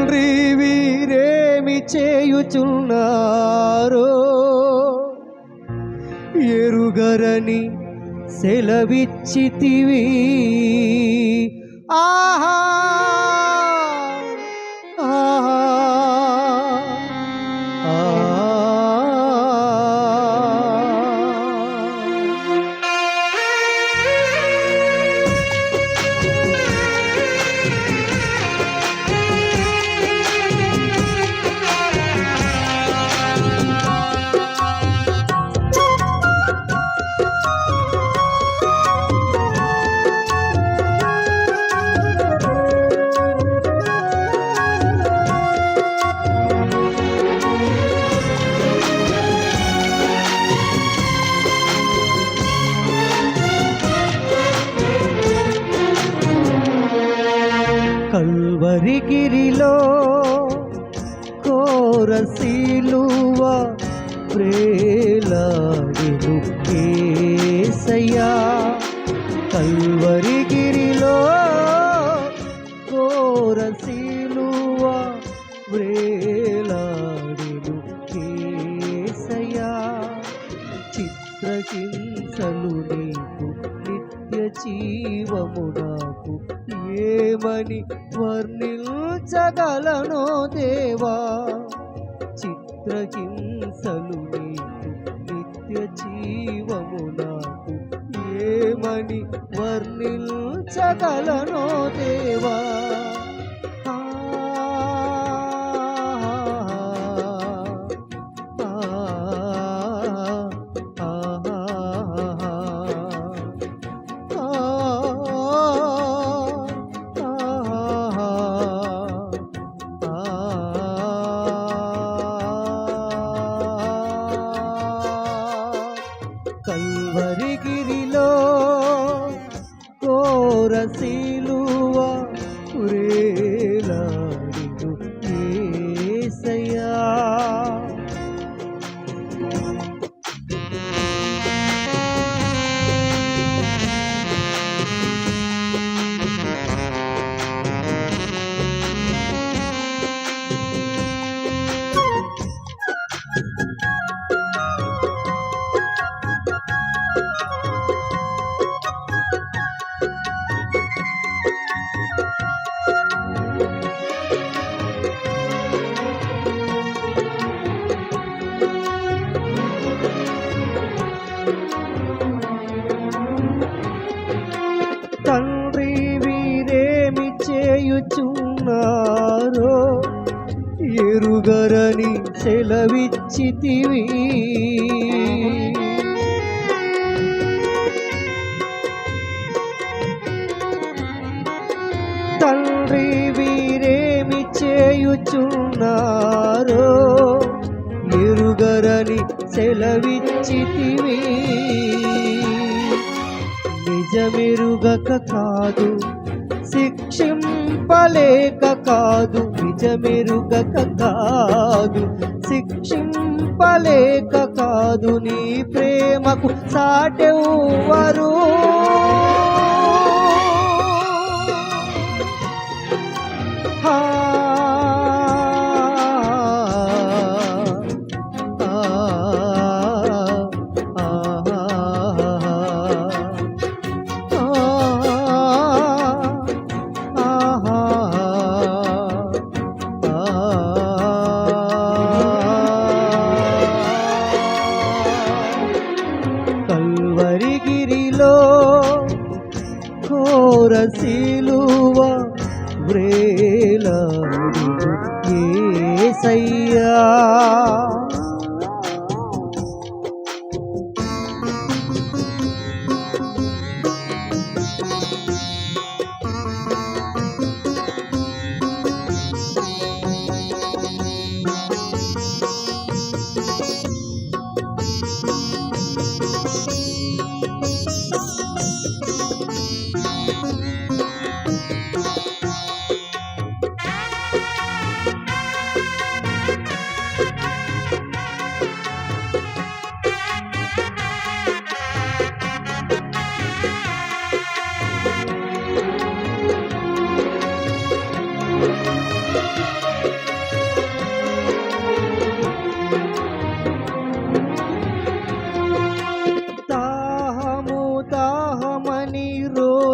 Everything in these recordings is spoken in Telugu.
తండ్రి వీరేమి చేయుచున్నారో ఎరుగరని సెలవిచ్చితివి. ఆహా ఆహా కల్వరిగిరిలో ఘోర శిలువ వ్రేలాడెను యేసయ్యా. కల్వరిగిరిలో ఘోర శిలువ వ్రేలాడెను యేసయ్యా. చిత్రహింసలు నీకు నిత్య జీవము నాకు ఏమని వర్ణించగలను దేవా. చిత్రహింసలు నీకు నిత్య జీవము నాకు ఏమని వర్ణించగలను దేవా. కల్వరిగిరిలో ఘోర శిలువ వ్రేలాడెను యేసయ్యా. తండ్రి వీరేమి చేయుచున్నారో ఎరుగరని సెలవిచ్చితివి. తండ్రి వీరేమి చేయుచున్నారో ఎరుగరని సెలవిచ్చితివి. నిజమెరుగక కాదు శిక్షింపలేక కాదు, నిజమెరుగక కాదు శిక్షింపలేక కాదు, నీ ప్రేమకు సాటెవ్వరు. కల్వరిగిరిలో ఘోర శిలువ వ్రేలాడెను యేసయ్యా.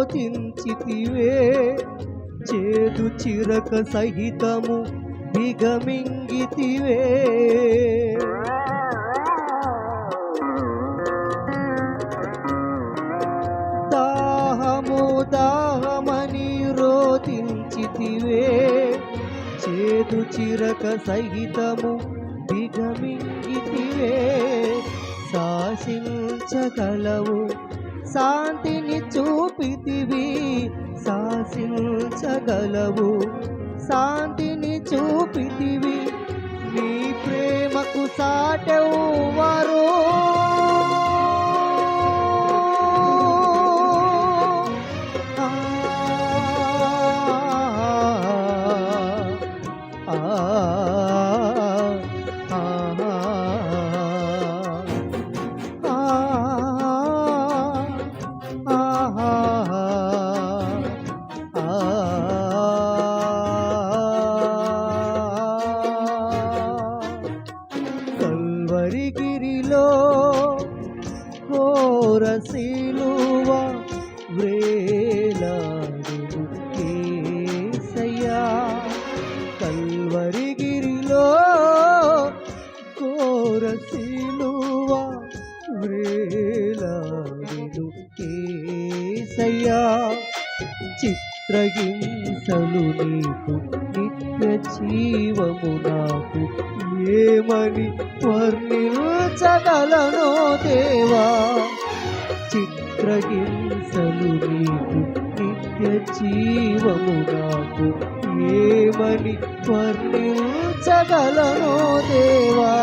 రోధించితివే చేదు చిరక సహితము దిగమింగితివే దాహము దాహమని రోధించితివే చేదు చిరక సహితము దిగమింగితివే శాసించగలవు శాంతిని చూపితివి శాసించగలవు శాంతిని చూపితివి నీ ప్రేమకు సాటెవ్వరు కల్వరిగిరిలో ఘోర శిలువ వ్రేలాడెను యేసయ్యా కల్వరిగిరిలో ఘోర శిలువ వ్రేలాడెను యేసయ్యా చిత్రహింసలు నీకు నిత్య జీవము నాకు ఏమని వర్ణించగలను దేవా చిత్రహింసలు నీకు నిత్య జీవము నాకు ఏమని వర్ణించగలను దేవా